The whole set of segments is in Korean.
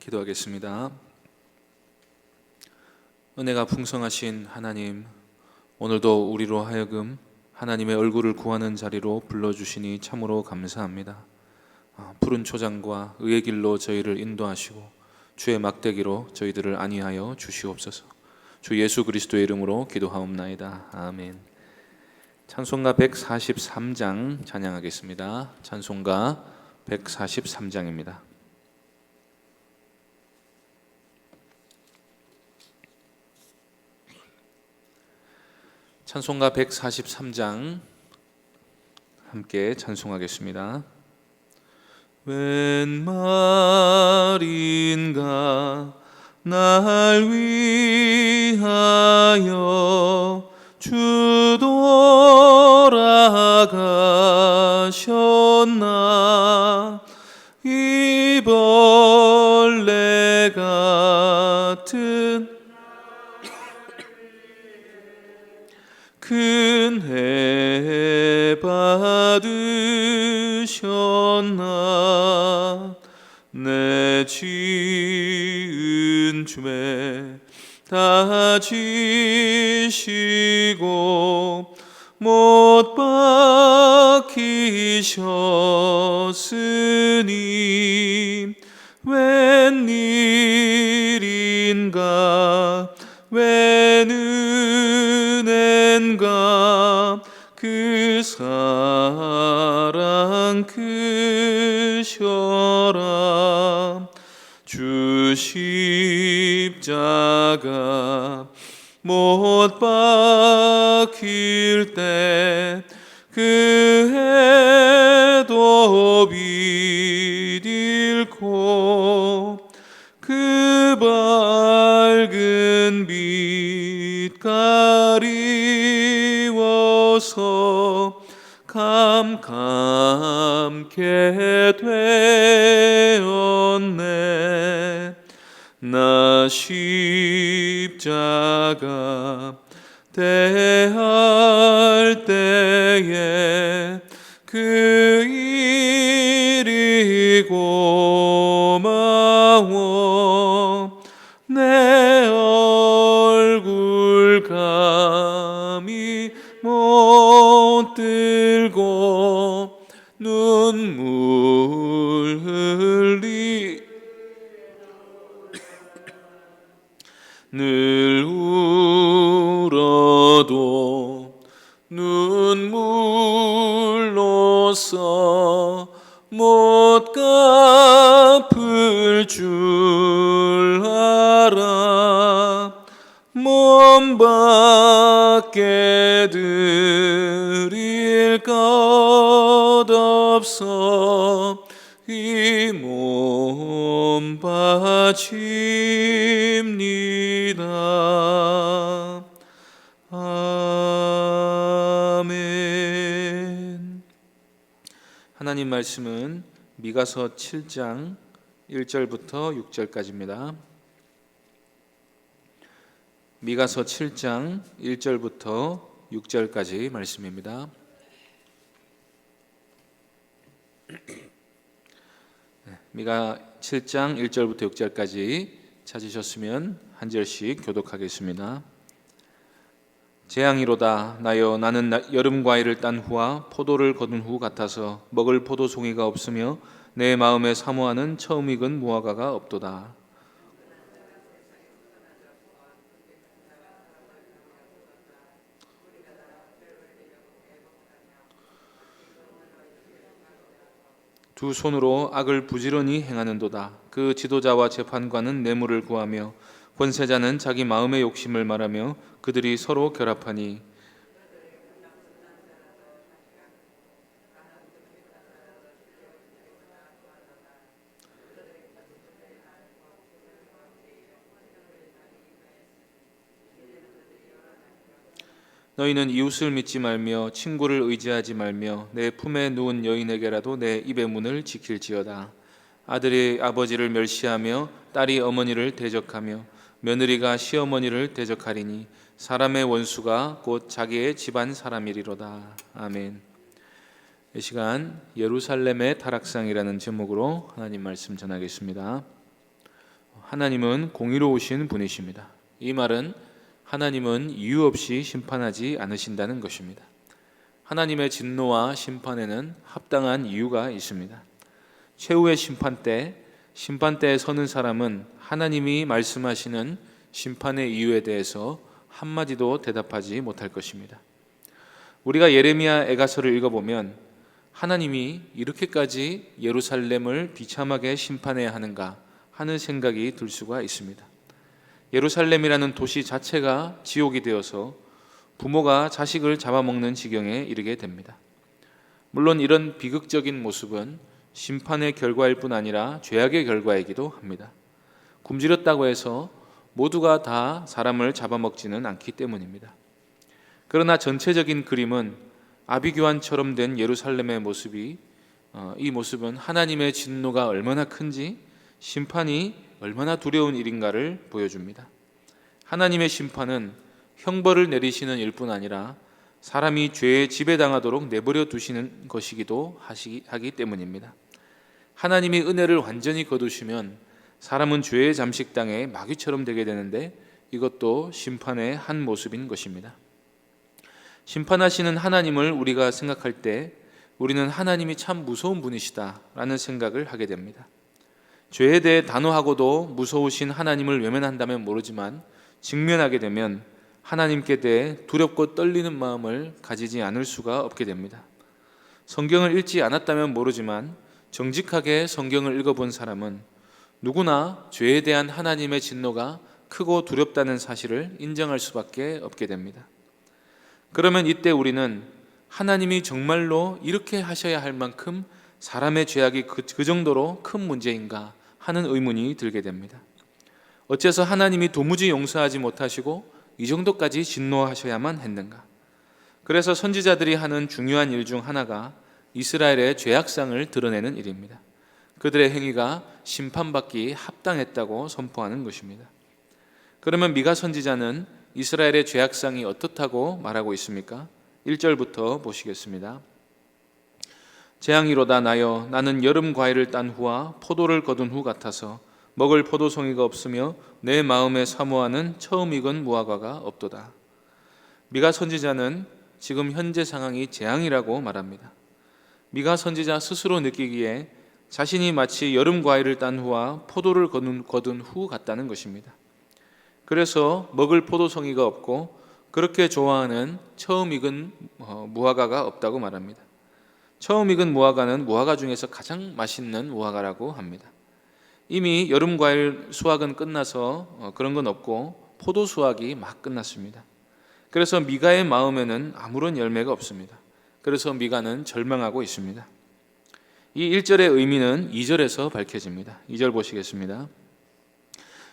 기도하겠습니다. 은혜가 풍성하신 하나님, 오늘도 우리로 하여금 하나님의 얼굴을 구하는 자리로 불러주시니 참으로 감사합니다. 푸른 초장과 의의 길로 저희를 인도하시고 주의 막대기로 저희들을 안위하여 주시옵소서. 주 예수 그리스도의 이름으로 기도하옵나이다. 아멘. 찬송가 143장 찬양하겠습니다. 찬송가 143장입니다. 찬송가 143장 함께 찬송하겠습니다. 웬 말인가 날 위하여 주 돌아가셨나. 이 벌레 같은 큰 해 받으셨나. 내 지은 죄 다 지시고 못 박히셨으니 웬일인가 웬 은혜인가 그 사랑 크셔라. 주 십자가 못 박힐 때 그 해도 빛 잃고 그 밝은 빛 가리워서 캄캄케 되었네. 나 십자가 대할 때에 그 일이 고마워. 내 얼굴 감히 못 들고 눈물 늘 울어도 눈물로써 못 갚을 줄 알아. 몸 밖에 드릴 것 없어 이 몸 바칩니다. 아멘. 하나님 말씀은 미가서 7장 1절부터 6절까지입니다. 미가서 7장 1절부터 6절까지 말씀입니다. 미가 7장 1절부터 6절까지 찾으셨으면 한 절씩 교독하겠습니다. 재앙이로다. 나여 나는 여름 과일을 딴 후와 포도를 거둔 후 같아서 먹을 포도송이가 없으며 내 마음에 사모하는 처음 익은 무화과가 없도다. 두 손으로 악을 부지런히 행하는도다. 그 지도자와 재판관은 뇌물을 구하며 권세자는 자기 마음의 욕심을 말하며 그들이 서로 결합하니 너희는 이웃을 믿지 말며 친구를 의지하지 말며 내 품에 누운 여인에게라도 내 입의 문을 지킬지어다. 아들이 아버지를 멸시하며 딸이 어머니를 대적하며 며느리가 시어머니를 대적하리니 사람의 원수가 곧 자기의 집안 사람이리로다. 아멘. 이 시간 예루살렘의 타락상이라는 제목으로 하나님 말씀 전하겠습니다. 하나님은 공의로우신 분이십니다. 이 말은 하나님은 이유 없이 심판하지 않으신다는 것입니다. 하나님의 진노와 심판에는 합당한 이유가 있습니다. 최후의 심판대에 서는 사람은 하나님이 말씀하시는 심판의 이유에 대해서 한마디도 대답하지 못할 것입니다. 우리가 예레미야 애가서를 읽어보면 하나님이 이렇게까지 예루살렘을 비참하게 심판해야 하는가 하는 생각이 들 수가 있습니다. 예루살렘이라는 도시 자체가 지옥이 되어서 부모가 자식을 잡아먹는 지경에 이르게 됩니다. 물론 이런 비극적인 모습은 심판의 결과일 뿐 아니라 죄악의 결과이기도 합니다. 굶주렸다고 해서 모두가 다 사람을 잡아먹지는 않기 때문입니다. 그러나 전체적인 그림은 아비규환처럼 된 예루살렘의 모습이 이 모습은 하나님의 진노가 얼마나 큰지 심판이 얼마나 두려운 일인가를 보여줍니다. 하나님의 심판은 형벌을 내리시는 일뿐 아니라 사람이 죄에 지배당하도록 내버려 두시는 것이기도 하기 때문입니다. 하나님이 은혜를 완전히 거두시면 사람은 죄의 잠식당에 마귀처럼 되게 되는데 이것도 심판의 한 모습인 것입니다. 심판하시는 하나님을 우리가 생각할 때 우리는 하나님이 참 무서운 분이시다라는 생각을 하게 됩니다. 죄에 대해 단호하고도 무서우신 하나님을 외면한다면 모르지만 직면하게 되면 하나님께 대해 두렵고 떨리는 마음을 가지지 않을 수가 없게 됩니다. 성경을 읽지 않았다면 모르지만 정직하게 성경을 읽어본 사람은 누구나 죄에 대한 하나님의 진노가 크고 두렵다는 사실을 인정할 수밖에 없게 됩니다. 그러면 이때 우리는 하나님이 정말로 이렇게 하셔야 할 만큼 사람의 죄악이 그 정도로 큰 문제인가 하는 의문이 들게 됩니다. 어째서 하나님이 도무지 용서하지 못하시고 이 정도까지 진노하셔야만 했는가? 그래서 선지자들이 하는 중요한 일 중 하나가 이스라엘의 죄악상을 드러내는 일입니다. 그들의 행위가 심판받기 합당했다고 선포하는 것입니다. 그러면 미가 선지자는 이스라엘의 죄악상이 어떻다고 말하고 있습니까? 1절부터 보시겠습니다. 재앙이로다 나여 나는 여름 과일을 딴 후와 포도를 거둔 후 같아서 먹을 포도송이가 없으며 내 마음에 사모하는 처음 익은 무화과가 없도다. 미가 선지자는 지금 현재 상황이 재앙이라고 말합니다. 미가 선지자 스스로 느끼기에 자신이 마치 여름 과일을 딴 후와 포도를 거둔 후 같다는 것입니다. 그래서 먹을 포도송이가 없고 그렇게 좋아하는 처음 익은 무화과가 없다고 말합니다. 처음 익은 무화과는 무화과 중에서 가장 맛있는 무화과라고 합니다. 이미 여름 과일 수확은 끝나서 그런 건 없고 포도 수확이 막 끝났습니다. 그래서 미가의 마음에는 아무런 열매가 없습니다. 그래서 미가는 절망하고 있습니다. 이 1절의 의미는 2절에서 밝혀집니다. 2절 보시겠습니다.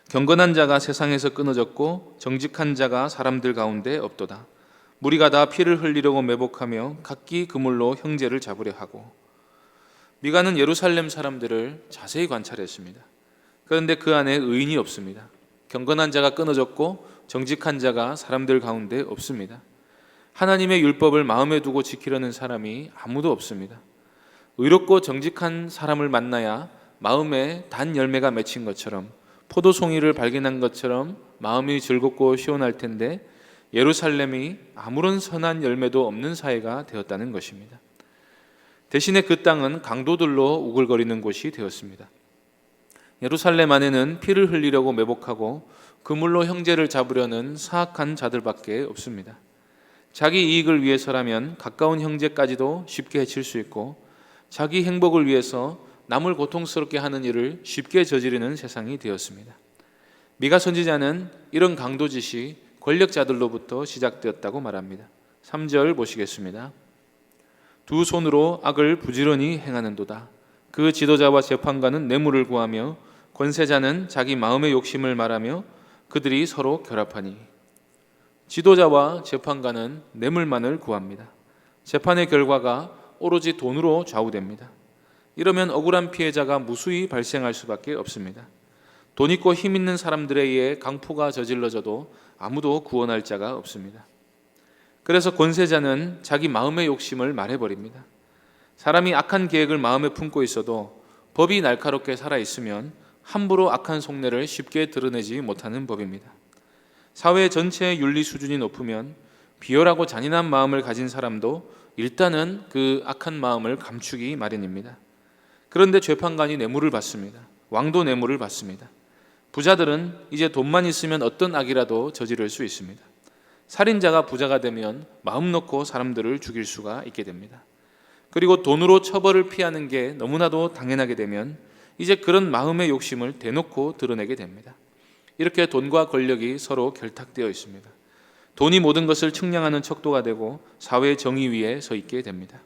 경건한 자가 세상에서 끊어졌고 정직한 자가 사람들 가운데 없도다. 무리가 다 피를 흘리려고 매복하며 각기 그물로 형제를 잡으려 하고. 미가는 예루살렘 사람들을 자세히 관찰했습니다. 그런데 그 안에 의인이 없습니다. 경건한 자가 끊어졌고 정직한 자가 사람들 가운데 없습니다. 하나님의 율법을 마음에 두고 지키려는 사람이 아무도 없습니다. 의롭고 정직한 사람을 만나야 마음에 단 열매가 맺힌 것처럼 포도송이를 발견한 것처럼 마음이 즐겁고 시원할 텐데 예루살렘이 아무런 선한 열매도 없는 사회가 되었다는 것입니다. 대신에 그 땅은 강도들로 우글거리는 곳이 되었습니다. 예루살렘 안에는 피를 흘리려고 매복하고 그물로 형제를 잡으려는 사악한 자들밖에 없습니다. 자기 이익을 위해서라면 가까운 형제까지도 쉽게 해칠 수 있고 자기 행복을 위해서 남을 고통스럽게 하는 일을 쉽게 저지르는 세상이 되었습니다. 미가 선지자는 이런 강도짓이 권력자들로부터 시작되었다고 말합니다. 3절 보시겠습니다. 두 손으로 악을 부지런히 행하는도다. 그 지도자와 재판관은 뇌물을 구하며 권세자는 자기 마음의 욕심을 말하며 그들이 서로 결합하니. 지도자와 재판관은 뇌물만을 구합니다. 재판의 결과가 오로지 돈으로 좌우됩니다. 이러면 억울한 피해자가 무수히 발생할 수밖에 없습니다. 돈 있고 힘 있는 사람들에 의해 강포가 저질러져도 아무도 구원할 자가 없습니다. 그래서 권세자는 자기 마음의 욕심을 말해버립니다. 사람이 악한 계획을 마음에 품고 있어도 법이 날카롭게 살아있으면 함부로 악한 속내를 쉽게 드러내지 못하는 법입니다. 사회 전체의 윤리 수준이 높으면 비열하고 잔인한 마음을 가진 사람도 일단은 그 악한 마음을 감추기 마련입니다. 그런데 재판관이 뇌물을 받습니다. 왕도 뇌물을 받습니다. 부자들은 이제 돈만 있으면 어떤 악이라도 저지를 수 있습니다. 살인자가 부자가 되면 마음 놓고 사람들을 죽일 수가 있게 됩니다. 그리고 돈으로 처벌을 피하는 게 너무나도 당연하게 되면 이제 그런 마음의 욕심을 대놓고 드러내게 됩니다. 이렇게 돈과 권력이 서로 결탁되어 있습니다. 돈이 모든 것을 측량하는 척도가 되고 사회의 정의 위에 서 있게 됩니다.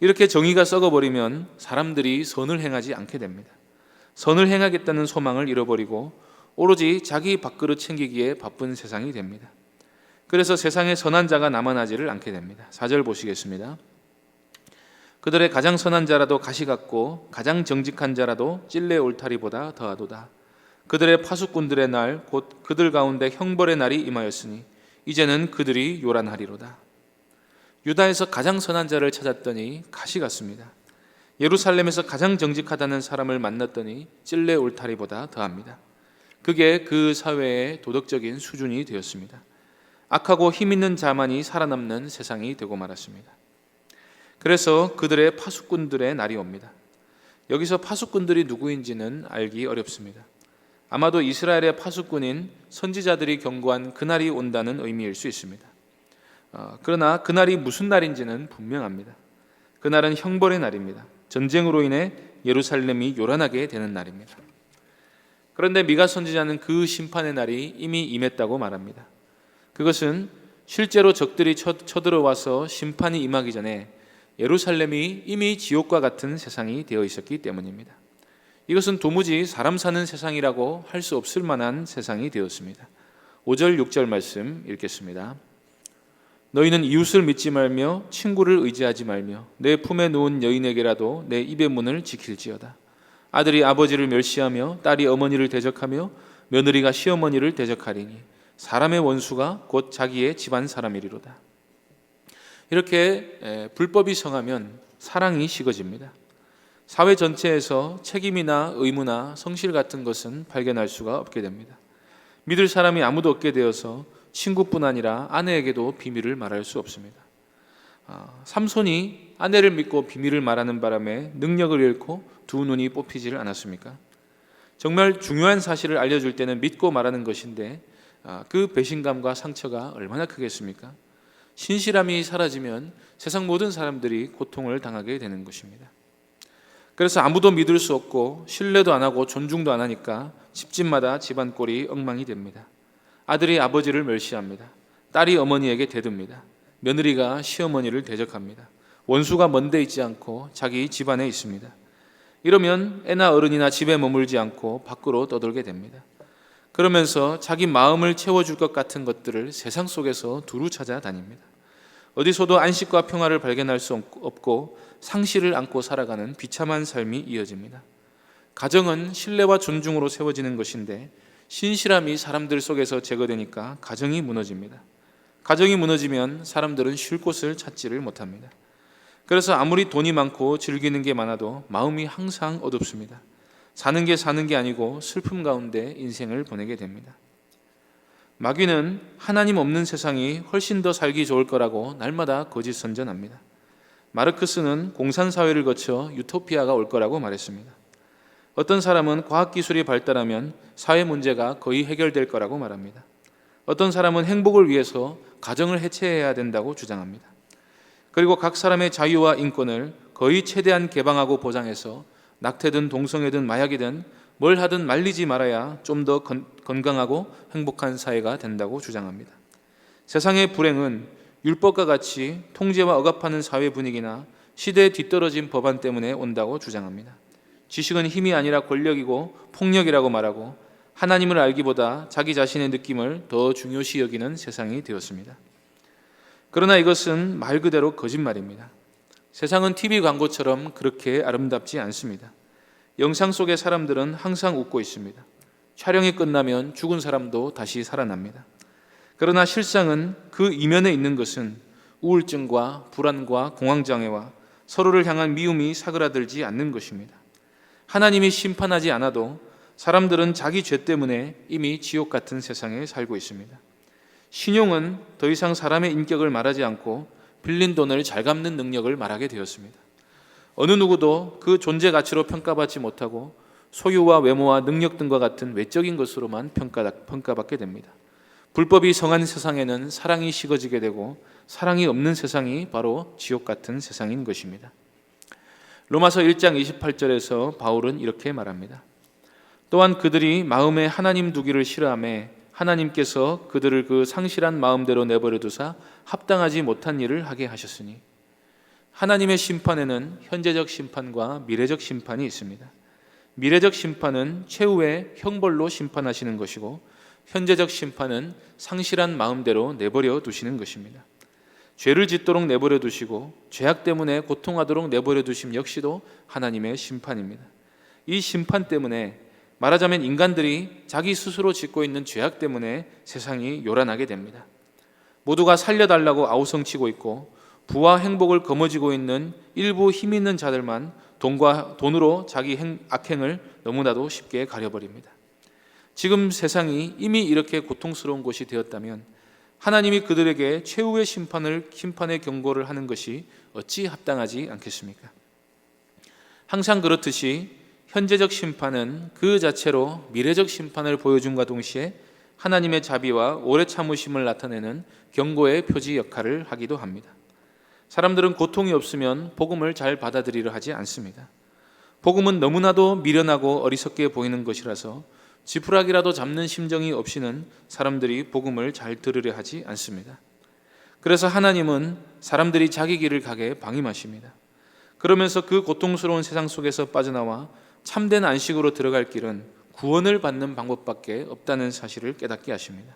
이렇게 정의가 썩어버리면 사람들이 선을 행하지 않게 됩니다. 선을 행하겠다는 소망을 잃어버리고 오로지 자기 밥그릇 챙기기에 바쁜 세상이 됩니다. 그래서 세상에 선한 자가 남아나지를 않게 됩니다. 4절 보시겠습니다. 그들의 가장 선한 자라도 가시 같고 가장 정직한 자라도 찔레 울타리보다 더하도다. 그들의 파수꾼들의 날 곧 그들 가운데 형벌의 날이 임하였으니 이제는 그들이 요란하리로다. 유다에서 가장 선한 자를 찾았더니 가시 같습니다. 예루살렘에서 가장 정직하다는 사람을 만났더니 찔레 울타리보다 더합니다. 그게 그 사회의 도덕적인 수준이 되었습니다. 악하고 힘있는 자만이 살아남는 세상이 되고 말았습니다. 그래서 그들의 파수꾼들의 날이 옵니다. 여기서 파수꾼들이 누구인지는 알기 어렵습니다. 아마도 이스라엘의 파수꾼인 선지자들이 경고한 그날이 온다는 의미일 수 있습니다. 그러나 그날이 무슨 날인지는 분명합니다. 그날은 형벌의 날입니다. 전쟁으로 인해 예루살렘이 요란하게 되는 날입니다. 그런데 미가 선지자는 그 심판의 날이 이미 임했다고 말합니다. 그것은 실제로 적들이 쳐들어와서 심판이 임하기 전에 예루살렘이 이미 지옥과 같은 세상이 되어 있었기 때문입니다. 이것은 도무지 사람 사는 세상이라고 할 수 없을 만한 세상이 되었습니다. 5절 6절 말씀 읽겠습니다. 너희는 이웃을 믿지 말며 친구를 의지하지 말며 내 품에 누운 여인에게라도 내 입의 문을 지킬지어다. 아들이 아버지를 멸시하며 딸이 어머니를 대적하며 며느리가 시어머니를 대적하리니 사람의 원수가 곧 자기의 집안 사람이리로다. 이렇게 불법이 성하면 사랑이 식어집니다. 사회 전체에서 책임이나 의무나 성실 같은 것은 발견할 수가 없게 됩니다. 믿을 사람이 아무도 없게 되어서 친구뿐 아니라 아내에게도 비밀을 말할 수 없습니다. 삼손이 아내를 믿고 비밀을 말하는 바람에 능력을 잃고 두 눈이 뽑히지를 않았습니까? 정말 중요한 사실을 알려줄 때는 믿고 말하는 것인데 그 배신감과 상처가 얼마나 크겠습니까? 신실함이 사라지면 세상 모든 사람들이 고통을 당하게 되는 것입니다. 그래서 아무도 믿을 수 없고 신뢰도 안 하고 존중도 안 하니까 집집마다 집안 꼴이 엉망이 됩니다. 아들이 아버지를 멸시합니다. 딸이 어머니에게 대듭니다. 며느리가 시어머니를 대적합니다. 원수가 먼데 있지 않고 자기 집안에 있습니다. 이러면 애나 어른이나 집에 머물지 않고 밖으로 떠돌게 됩니다. 그러면서 자기 마음을 채워줄 것 같은 것들을 세상 속에서 두루 찾아다닙니다. 어디서도 안식과 평화를 발견할 수 없고 상실을 안고 살아가는 비참한 삶이 이어집니다. 가정은 신뢰와 존중으로 세워지는 것인데 신실함이 사람들 속에서 제거되니까 가정이 무너집니다. 가정이 무너지면 사람들은 쉴 곳을 찾지를 못합니다. 그래서 아무리 돈이 많고 즐기는 게 많아도 마음이 항상 어둡습니다. 사는 게 아니고 슬픔 가운데 인생을 보내게 됩니다. 마귀는 하나님 없는 세상이 훨씬 더 살기 좋을 거라고 날마다 거짓 선전합니다. 마르크스는 공산사회를 거쳐 유토피아가 올 거라고 말했습니다. 어떤 사람은 과학기술이 발달하면 사회 문제가 거의 해결될 거라고 말합니다. 어떤 사람은 행복을 위해서 가정을 해체해야 된다고 주장합니다. 그리고 각 사람의 자유와 인권을 거의 최대한 개방하고 보장해서 낙태든 동성애든 마약이든 뭘 하든 말리지 말아야 좀 더 건강하고 행복한 사회가 된다고 주장합니다. 세상의 불행은 율법과 같이 통제와 억압하는 사회 분위기나 시대에 뒤떨어진 법안 때문에 온다고 주장합니다. 지식은 힘이 아니라 권력이고 폭력이라고 말하고 하나님을 알기보다 자기 자신의 느낌을 더 중요시 여기는 세상이 되었습니다. 그러나 이것은 말 그대로 거짓말입니다. 세상은 TV 광고처럼 그렇게 아름답지 않습니다. 영상 속의 사람들은 항상 웃고 있습니다. 촬영이 끝나면 죽은 사람도 다시 살아납니다. 그러나 실상은 그 이면에 있는 것은 우울증과 불안과 공황장애와 서로를 향한 미움이 사그라들지 않는 것입니다. 하나님이 심판하지 않아도 사람들은 자기 죄 때문에 이미 지옥 같은 세상에 살고 있습니다. 신용은 더 이상 사람의 인격을 말하지 않고 빌린 돈을 잘 갚는 능력을 말하게 되었습니다. 어느 누구도 그 존재 가치로 평가받지 못하고 소유와 외모와 능력 등과 같은 외적인 것으로만 평가받게 됩니다. 불법이 성한 세상에는 사랑이 식어지게 되고 사랑이 없는 세상이 바로 지옥 같은 세상인 것입니다. 로마서 1장 28절에서 바울은 이렇게 말합니다. 또한 그들이 마음에 하나님 두기를 싫어하며 하나님께서 그들을 그 상실한 마음대로 내버려 두사 합당하지 못한 일을 하게 하셨으니, 하나님의 심판에는 현재적 심판과 미래적 심판이 있습니다. 미래적 심판은 최후의 형벌로 심판하시는 것이고, 현재적 심판은 상실한 마음대로 내버려 두시는 것입니다. 죄를 짓도록 내버려 두시고 죄악 때문에 고통하도록 내버려 두심 역시도 하나님의 심판입니다. 이 심판 때문에 말하자면 인간들이 자기 스스로 짓고 있는 죄악 때문에 세상이 요란하게 됩니다. 모두가 살려달라고 아우성치고 있고 부와 행복을 거머쥐고 있는 일부 힘 있는 자들만 돈으로 자기 악행을 너무나도 쉽게 가려버립니다. 지금 세상이 이미 이렇게 고통스러운 곳이 되었다면 하나님이 그들에게 최후의 심판의 경고를 하는 것이 어찌 합당하지 않겠습니까? 항상 그렇듯이 현재적 심판은 그 자체로 미래적 심판을 보여줌과 동시에 하나님의 자비와 오래 참으심을 나타내는 경고의 표지 역할을 하기도 합니다. 사람들은 고통이 없으면 복음을 잘 받아들이려 하지 않습니다. 복음은 너무나도 미련하고 어리석게 보이는 것이라서 지푸라기라도 잡는 심정이 없이는 사람들이 복음을 잘 들으려 하지 않습니다. 그래서 하나님은 사람들이 자기 길을 가게 방임하십니다. 그러면서 그 고통스러운 세상 속에서 빠져나와 참된 안식으로 들어갈 길은 구원을 받는 방법밖에 없다는 사실을 깨닫게 하십니다.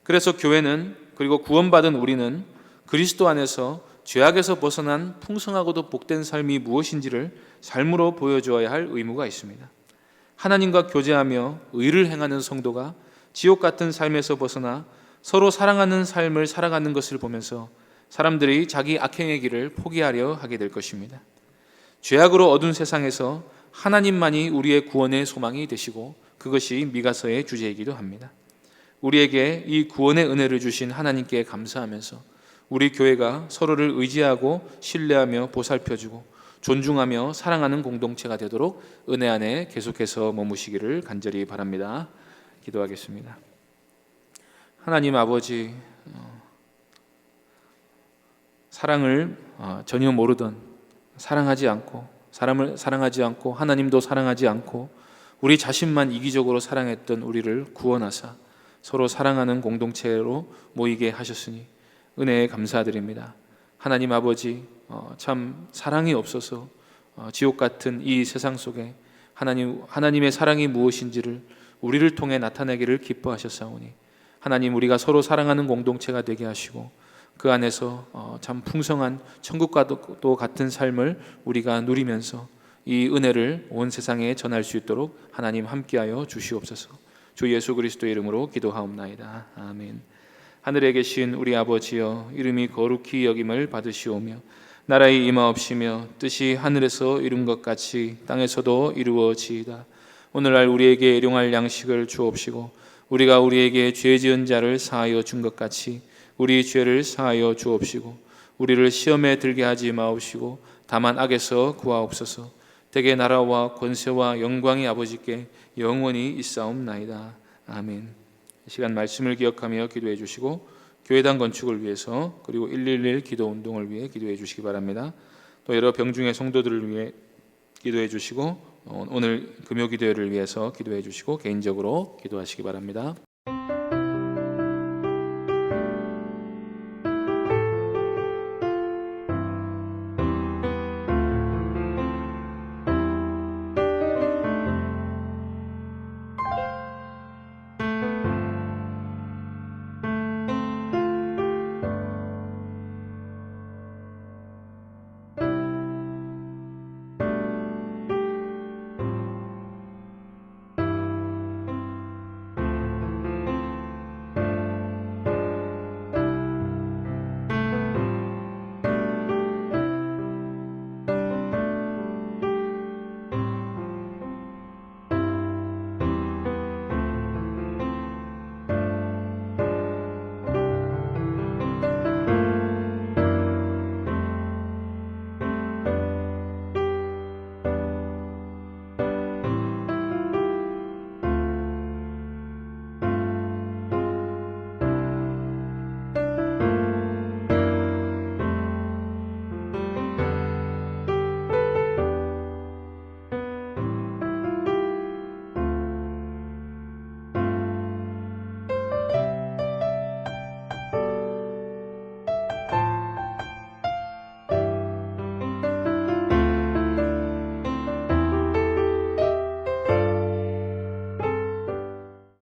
그래서 교회는, 그리고 구원받은 우리는 그리스도 안에서 죄악에서 벗어난 풍성하고도 복된 삶이 무엇인지를 삶으로 보여주어야 할 의무가 있습니다. 하나님과 교제하며 의를 행하는 성도가 지옥 같은 삶에서 벗어나 서로 사랑하는 삶을 살아가는 것을 보면서 사람들이 자기 악행의 길을 포기하려 하게 될 것입니다. 죄악으로 어두운 세상에서 하나님만이 우리의 구원의 소망이 되시고 그것이 미가서의 주제이기도 합니다. 우리에게 이 구원의 은혜를 주신 하나님께 감사하면서 우리 교회가 서로를 의지하고 신뢰하며 보살펴주고 존중하며 사랑하는 공동체가 되도록 은혜 안에 계속해서 머무시기를 간절히 바랍니다. 기도하겠습니다. 하나님 아버지, 사랑을 전혀 모르던, 사랑하지 않고 사람을 사랑하지 않고 하나님도 사랑하지 않고 우리 자신만 이기적으로 사랑했던 우리를 구원하사 서로 사랑하는 공동체로 모이게 하셨으니 은혜에 감사드립니다. 하나님 아버지, 참 사랑이 없어서 지옥 같은 이 세상 속에 하나님의 사랑이 무엇인지를 우리를 통해 나타내기를 기뻐하셨사오니 하나님, 우리가 서로 사랑하는 공동체가 되게 하시고 그 안에서 참 풍성한 천국과도 같은 삶을 우리가 누리면서 이 은혜를 온 세상에 전할 수 있도록 하나님 함께하여 주시옵소서. 주 예수 그리스도의 이름으로 기도하옵나이다. 아멘. 하늘에 계신 우리 아버지여, 이름이 거룩히 여김을 받으시오며 나라의 임하옵시며 뜻이 하늘에서 이룬 것 같이 땅에서도 이루어지이다. 오늘날 우리에게 일용할 양식을 주옵시고 우리가 우리에게 죄 지은 자를 사하여 준 것 같이 우리 죄를 사하여 주옵시고 우리를 시험에 들게 하지 마옵시고 다만 악에서 구하옵소서. 대개 나라와 권세와 영광이 아버지께 영원히 있사옵나이다. 아멘. 이 시간 말씀을 기억하며 기도해 주시고 교회당 건축을 위해서 그리고 111 기도 운동을 위해 기도해 주시기 바랍니다. 또 여러 병중의 성도들을 위해 기도해 주시고 오늘 금요 기도회를 위해서 기도해 주시고 개인적으로 기도하시기 바랍니다.